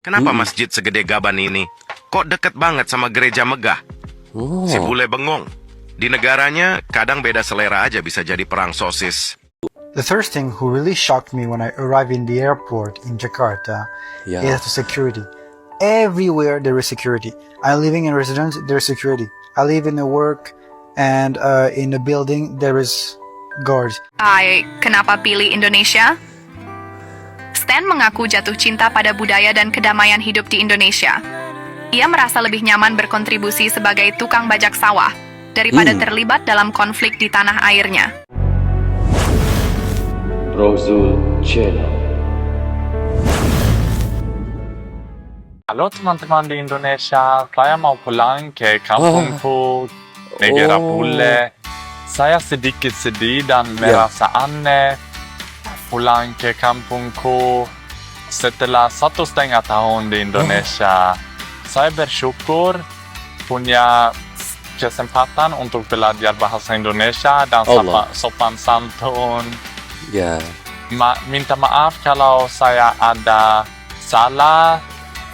Kenapa masjid segede gaban ini kok deket banget sama gereja megah? Si bule bengong. Di negaranya kadang beda selera aja bisa jadi perang sosis. The first thing who really shocked me when I arrived in the airport in Jakarta is the security. Everywhere there is security. I'm living in residence, there is security. I live in a work and in a building there is guards. Kenapa pilih Indonesia? Stan mengaku jatuh cinta pada budaya dan kedamaian hidup di Indonesia. Ia merasa lebih nyaman berkontribusi sebagai tukang bajak sawah daripada terlibat dalam konflik di tanah airnya. Rozul Channel. Halo teman-teman di Indonesia, saya mau pulang ke kampungku, negara bule. Saya sedikit sedih dan merasa aneh pulang ke kampungku setelah 1,5 tahun di Indonesia. Saya bersyukur punya kesempatan untuk belajar bahasa Indonesia dan sopan santun. Minta maaf kalau saya ada salah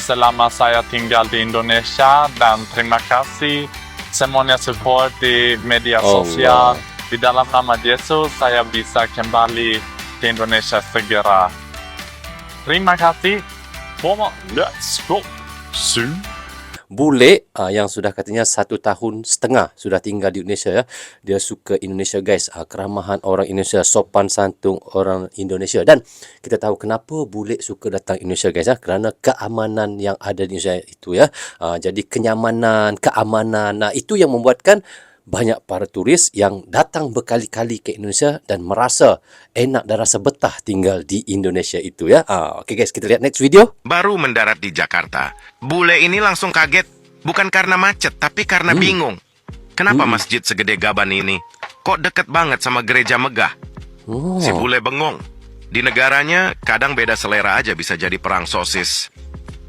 selama saya tinggal di Indonesia, dan terima kasih semuanya support di media sosial. Di dalam nama Yesus saya bisa kembali ke Indonesia segera. Terima kasih. Let's go. Soon. Bule yang sudah katanya 1,5 tahun sudah tinggal di Indonesia ya. Dia suka Indonesia guys, keramahan orang Indonesia, sopan santun orang Indonesia. Dan kita tahu kenapa bule suka datang Indonesia guys ya, kerana keamanan yang ada di Indonesia itu ya. Jadi kenyamanan, keamanan, itu yang membuatkan banyak para turis yang datang berkali-kali ke Indonesia dan merasa enak dan rasa betah tinggal di Indonesia itu ya. Oke guys, kita lihat next video. Baru mendarat di Jakarta, bule ini langsung kaget. Bukan karena macet, tapi karena bingung. Kenapa masjid segede gaban ini kok deket banget sama gereja megah? Si bule bengong. Di negaranya kadang beda selera aja bisa jadi perang sosis.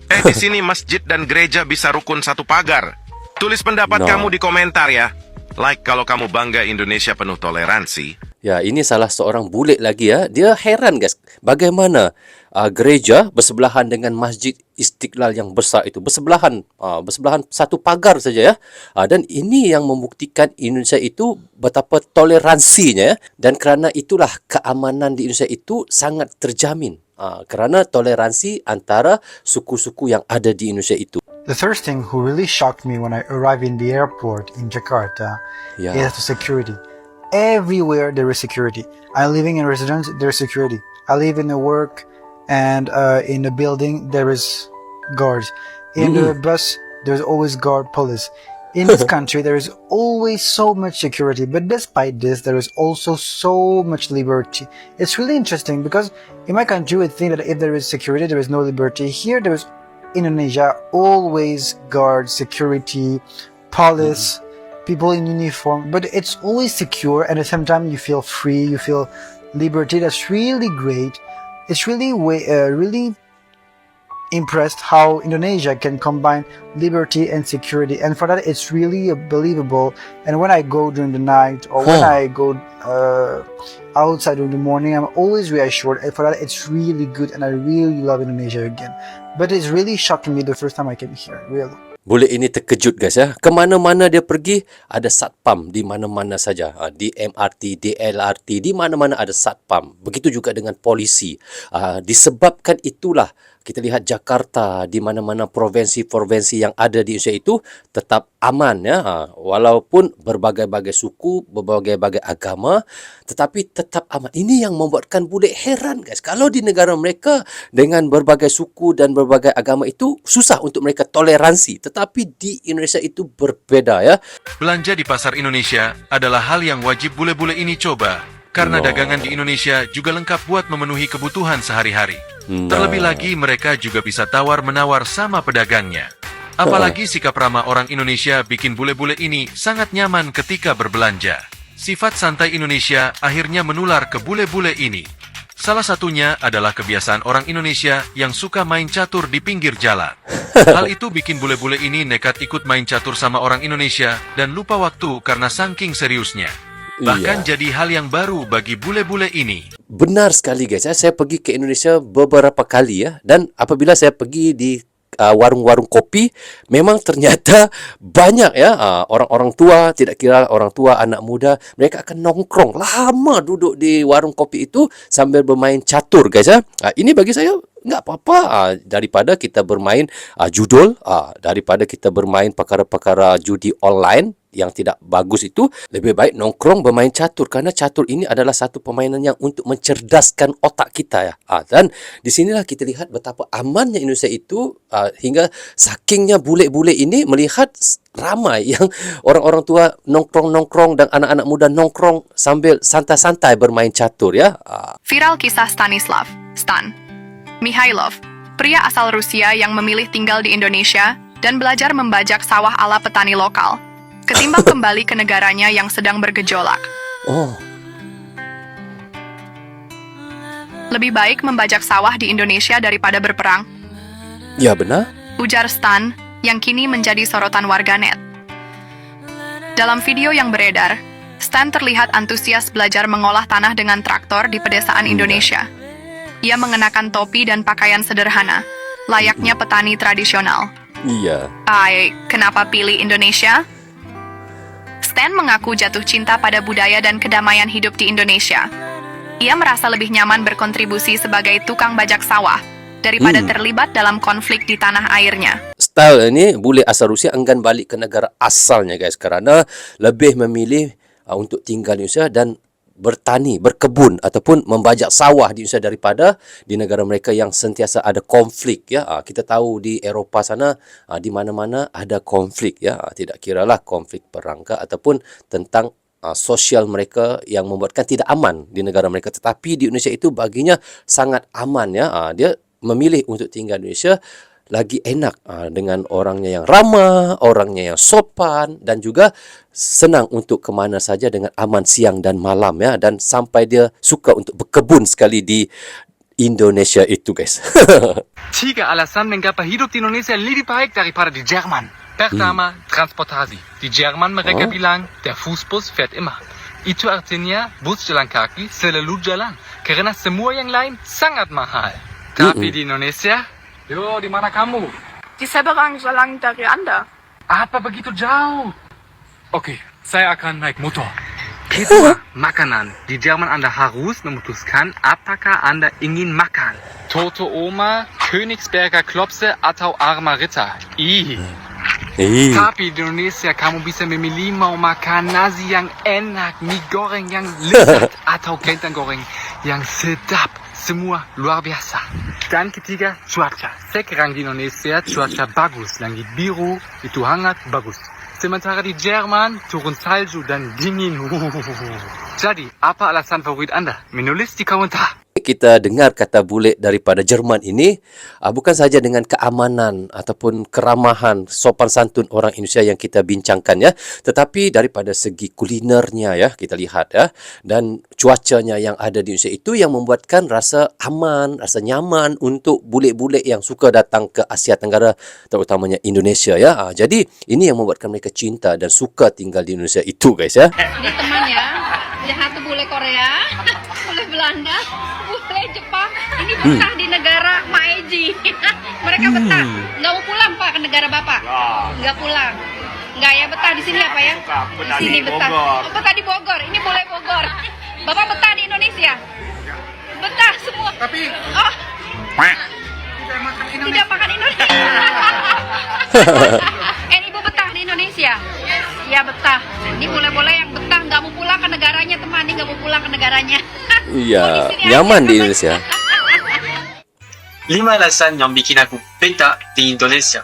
Di sini masjid dan gereja bisa rukun satu pagar. Tulis pendapat kamu di komentar ya. Like kalau kamu bangga Indonesia penuh toleransi. Ya, ini salah seorang bule lagi ya. Dia heran guys, bagaimana gereja bersebelahan dengan Masjid Istiqlal yang besar itu. Bersebelahan satu pagar saja ya. Dan ini yang membuktikan Indonesia itu betapa toleransinya ya. Dan kerana itulah keamanan di Indonesia itu sangat terjamin. Kerana toleransi antara suku-suku yang ada di Indonesia itu. The first thing who really shocked me when I arrived in the airport in Jakarta is the security. Everywhere there is security. I'm living in residence, there is security. I live in a work and in a building there is guards. In the bus there's always guard police. In this country there is always so much security, but despite this there is also so much liberty. It's really interesting because in my country we think that if there is security there is no liberty. Here there is Indonesia always guard, security, police, people in uniform, but it's always secure, and at the same time you feel free, you feel liberty. That's really great. It's really really impressed how Indonesia can combine liberty and security, and for that it's really believable. And when I go during the night or when I go outside in the morning, I'm always reassured, and for that it's really good, and I really love Indonesia again. But it's really shocking me the first time I came here, really. Bule ini terkejut guys ya. Kemana-mana dia pergi ada satpam di mana-mana saja. Di MRT, di LRT, di mana-mana ada satpam. Begitu juga dengan polisi. Disebabkan itulah kita lihat Jakarta, di mana-mana provinsi-provinsi yang ada di Indonesia itu tetap aman ya. Walaupun berbagai-bagai suku, berbagai-bagai agama, tetapi tetap aman. Ini yang membuatkan bule heran guys. Kalau di negara mereka dengan berbagai suku dan berbagai agama itu susah untuk mereka toleransi. Tetapi di Indonesia itu berbeda ya. Belanja di pasar Indonesia adalah hal yang wajib bule-bule ini coba. Karena dagangan di Indonesia juga lengkap buat memenuhi kebutuhan sehari-hari. Terlebih lagi mereka juga bisa tawar-menawar sama pedagangnya. Apalagi sikap ramah orang Indonesia bikin bule-bule ini sangat nyaman ketika berbelanja. Sifat santai Indonesia akhirnya menular ke bule-bule ini. Salah satunya adalah kebiasaan orang Indonesia yang suka main catur di pinggir jalan. Hal itu bikin bule-bule ini nekat ikut main catur sama orang Indonesia dan lupa waktu karena saking seriusnya. bahkan jadi hal yang baru bagi bule-bule ini. Benar sekali guys ya. Saya pergi ke Indonesia beberapa kali ya, dan apabila saya pergi di warung-warung kopi, memang ternyata banyak ya orang-orang tua, tidak kira orang tua, anak muda, mereka akan nongkrong lama duduk di warung kopi itu sambil bermain catur guys ya. Ini bagi saya nggak apa-apa, daripada kita bermain judul, daripada kita bermain perkara-perkara judi online yang tidak bagus, itu lebih baik nongkrong bermain catur, karena catur ini adalah satu permainan yang untuk mencerdaskan otak kita ya. Dan disinilah kita lihat betapa amannya Indonesia itu, hingga sakingnya bule-bule ini melihat ramai yang orang-orang tua nongkrong-nongkrong dan anak-anak muda nongkrong sambil santai-santai bermain catur ya. Viral kisah Stanislav, Stan Mikhailov, pria asal Rusia yang memilih tinggal di Indonesia dan belajar membajak sawah ala petani lokal, ketimbang kembali ke negaranya yang sedang bergejolak. Oh, Lebih baik membajak sawah di Indonesia daripada berperang, ya benar. ujar Stan yang kini menjadi sorotan warganet. Dalam video yang beredar, Stan terlihat antusias belajar mengolah tanah dengan traktor di pedesaan Indonesia. Ia mengenakan topi dan pakaian sederhana, layaknya petani tradisional. Iya. Kenapa pilih Indonesia? Stan mengaku jatuh cinta pada budaya dan kedamaian hidup di Indonesia. Ia merasa lebih nyaman berkontribusi sebagai tukang bajak sawah daripada terlibat dalam konflik di tanah airnya. Style ini bule asal Rusia enggan balik ke negara asalnya guys, kerana lebih memilih untuk tinggal di Indonesia dan bertani, berkebun ataupun membajak sawah di Indonesia daripada di negara mereka yang sentiasa ada konflik ya. Kita tahu di Eropah sana di mana-mana ada konflik ya. Tidak kiralah konflik perang ataupun tentang sosial mereka yang membuatkan tidak aman di negara mereka, tetapi di Indonesia itu baginya sangat aman ya. Dia memilih untuk tinggal di Indonesia lagi enak dengan orangnya yang ramah, orangnya yang sopan, dan juga senang untuk kemana saja dengan aman siang dan malam ya. Dan sampai dia suka untuk berkebun sekali di Indonesia itu guys. 3 alasan mengapa hidup di Indonesia lebih baik daripada di Jerman. Pertama, transportasi. Di Jerman mereka bilang, der Fußbus fährt immer. Itu artinya bus jalan kaki selalu jalan, karena semua yang lain sangat mahal. Tapi di Indonesia, yo, di mana kamu? Di Seberang, so lang dari Anda. Apa begitu jauh? Oke, saya akan naik motor. Kedua, makanan. Di Jerman Anda harus memutuskan apakah Anda ingin makan. Tote Oma, Königsberger Klopse atau Armer Ritter. Tapi di Indonesia kamu bisa memilih mau makan nasi yang enak, mie goreng yang lezat, atau kentang goreng yang sedap. Semua luar biasa. Dan ketiga, cuaca. Sekarang di Indonesia cuaca bagus, langit biru, itu hangat, bagus. Sementara di Jerman turun salju dan dingin. Jadi, apa alasan favorit Anda? Menulis di komentar. Kita dengar kata bule daripada Jerman ini bukan saja dengan keamanan ataupun keramahan, sopan santun orang Indonesia yang kita bincangkan ya, tetapi daripada segi kulinernya ya, kita lihat ya, dan cuacanya yang ada di Indonesia itu yang membuatkan rasa aman, rasa nyaman untuk bule-bule yang suka datang ke Asia Tenggara, terutamanya Indonesia ya. Jadi ini yang membuatkan mereka cinta dan suka tinggal di Indonesia itu guys ya. Ini teman ya, lihat tuh bule Korea, bule Belanda, bule Jepang, ini betah di negara Maeji. Mereka betah, nggak mau pulang Pak ke negara Bapak, nggak pulang, nggak ya betah di sini apa ya? Di sini betah. Oh, betah di Bogor, ini bule Bogor. Bapak betah di Indonesia, betah semua. Tapi tidak makan Indonesia. Ibu betah di Indonesia? Ya betah. Ini boleh-boleh yang betah nggak mau pulang ke negaranya teman, ini nggak mau pulang ke negaranya. Iya, nyaman di Indonesia. 5 alasan yang bikin aku betah di Indonesia.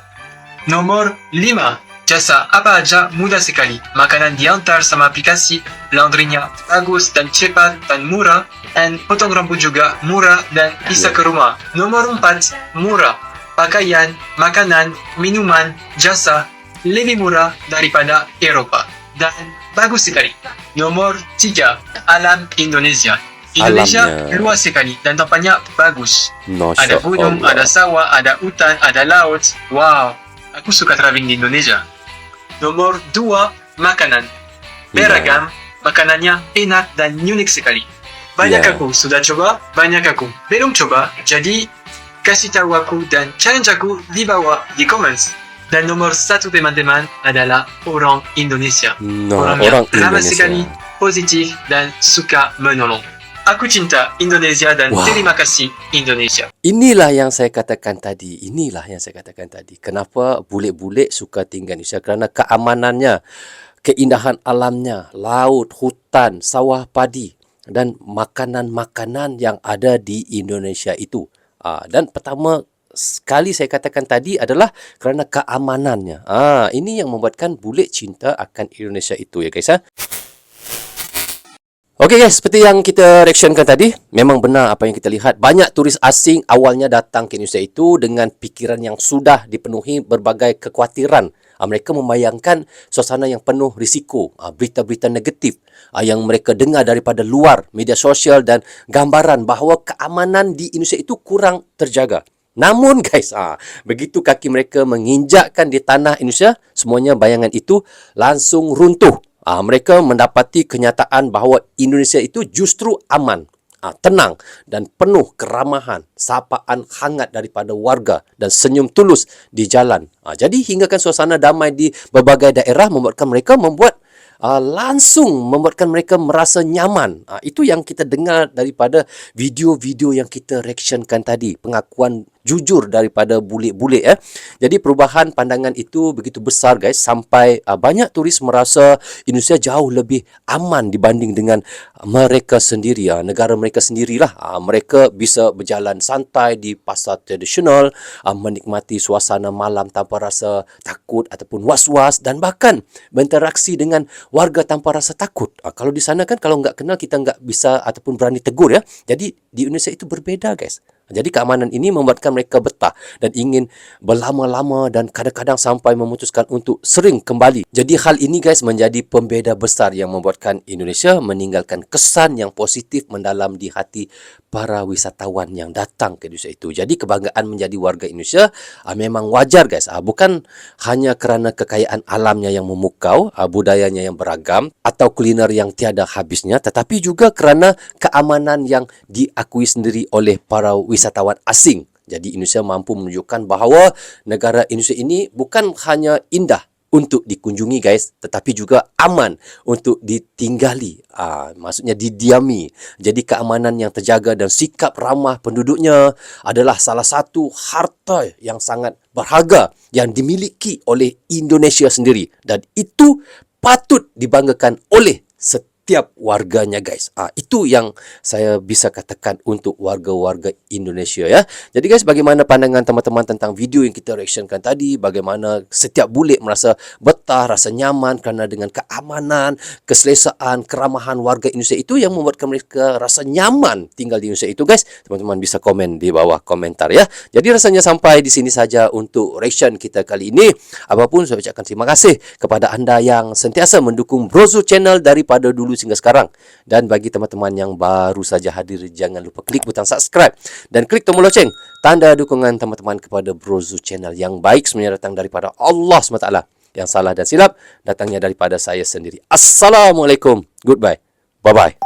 Nomor 5. Jasa apa aja mudah sekali. Makanan diantar sama aplikasi, laundrynya bagus dan cepat dan murah, dan potong rambut juga murah dan bisa ke rumah. Nomor 4. Murah. Pakaian, makanan, minuman, jasa lebih murah daripada Eropa dan bagus sekali. Nomor 3. Alam Indonesia. Indonesia Alamnya luas sekali dan tampaknya bagus. Masya Ada gunung, Allah. ada sawah, ada hutan, ada laut. Wow, aku suka traveling di Indonesia. Nomor 2. Makanan. Beragam, makanannya enak dan unik sekali. Banyak aku sudah coba, banyak aku belum coba. Jadi kasih tahu aku dan challenge aku di bawah di comments. Dan nomor satu teman-teman adalah orang Indonesia. Orang yang ramah sekali, positif dan suka menolong. Aku cinta Indonesia dan terima kasih Indonesia. Inilah yang saya katakan tadi. Kenapa bule-bule suka tinggal Indonesia? Kerana keamanannya, keindahan alamnya, laut, hutan, sawah padi dan makanan-makanan yang ada di Indonesia itu. Dan pertama sekali saya katakan tadi adalah kerana keamanannya. Ini yang membuatkan bule cinta akan Indonesia itu ya guys. Okey guys, seperti yang kita reactionkan tadi, memang benar apa yang kita lihat. Banyak turis asing awalnya datang ke Indonesia itu dengan pikiran yang sudah dipenuhi berbagai kekhawatiran. Mereka membayangkan suasana yang penuh risiko, berita-berita negatif yang mereka dengar daripada luar, media sosial dan gambaran bahawa keamanan di Indonesia itu kurang terjaga. Namun guys, begitu kaki mereka menginjakkan di tanah Indonesia, semuanya bayangan itu langsung runtuh. Mereka mendapati kenyataan bahawa Indonesia itu justru aman, tenang dan penuh keramahan, sapaan hangat daripada warga dan senyum tulus di jalan. Jadi hinggakan suasana damai di berbagai daerah membuatkan mereka membuatkan mereka merasa nyaman. Itu yang kita dengar daripada video-video yang kita reactionkan tadi, pengakuan jujur daripada bule-bule. Jadi perubahan pandangan itu begitu besar guys, sampai banyak turis merasa Indonesia jauh lebih aman dibanding dengan mereka sendiri, negara mereka sendirilah. Mereka bisa berjalan santai di pasar tradisional, menikmati suasana malam tanpa rasa takut ataupun was-was dan bahkan berinteraksi dengan warga tanpa rasa takut. Kalau di sana kan kalau nggak kenal kita nggak bisa ataupun berani tegur ya. Jadi di Indonesia itu berbeda guys. Jadi keamanan ini membuatkan mereka betah dan ingin berlama-lama dan kadang-kadang sampai memutuskan untuk sering kembali. Jadi hal ini guys menjadi pembeda besar yang membuatkan Indonesia meninggalkan kesan yang positif mendalam di hati para wisatawan yang datang ke Indonesia itu. Jadi kebanggaan menjadi warga Indonesia memang wajar guys. Bukan hanya kerana kekayaan alamnya yang memukau, budayanya yang beragam atau kuliner yang tiada habisnya, tetapi juga kerana keamanan yang diakui sendiri oleh para wisatawan asing. Jadi Indonesia mampu menunjukkan bahawa negara Indonesia ini bukan hanya indah untuk dikunjungi guys, tetapi juga aman untuk ditinggali, maksudnya didiami. Jadi keamanan yang terjaga dan sikap ramah penduduknya adalah salah satu harta yang sangat berharga yang dimiliki oleh Indonesia sendiri, dan itu patut dibanggakan oleh setiap warganya guys. Itu yang saya bisa katakan untuk warga-warga Indonesia ya. Jadi guys, bagaimana pandangan teman-teman tentang video yang kita reactionkan tadi? Bagaimana setiap bule merasa betah, rasa nyaman kerana dengan keamanan, keselesaan, keramahan warga Indonesia itu yang membuatkan mereka rasa nyaman tinggal di Indonesia itu guys. Teman-teman bisa komen di bawah komentar ya. Jadi rasanya sampai di sini saja untuk reaction kita kali ini. Apapun saya ucapkan terima kasih kepada anda yang sentiasa mendukung Brozo Channel daripada dulu hingga sekarang. Dan bagi teman-teman yang baru saja hadir, jangan lupa klik butang subscribe dan klik tombol loceng, tanda dukungan teman-teman kepada Brozo Channel. Yang baik sebenarnya datang daripada Allah SWT, yang salah dan silap datangnya daripada saya sendiri. Assalamualaikum, goodbye, bye-bye.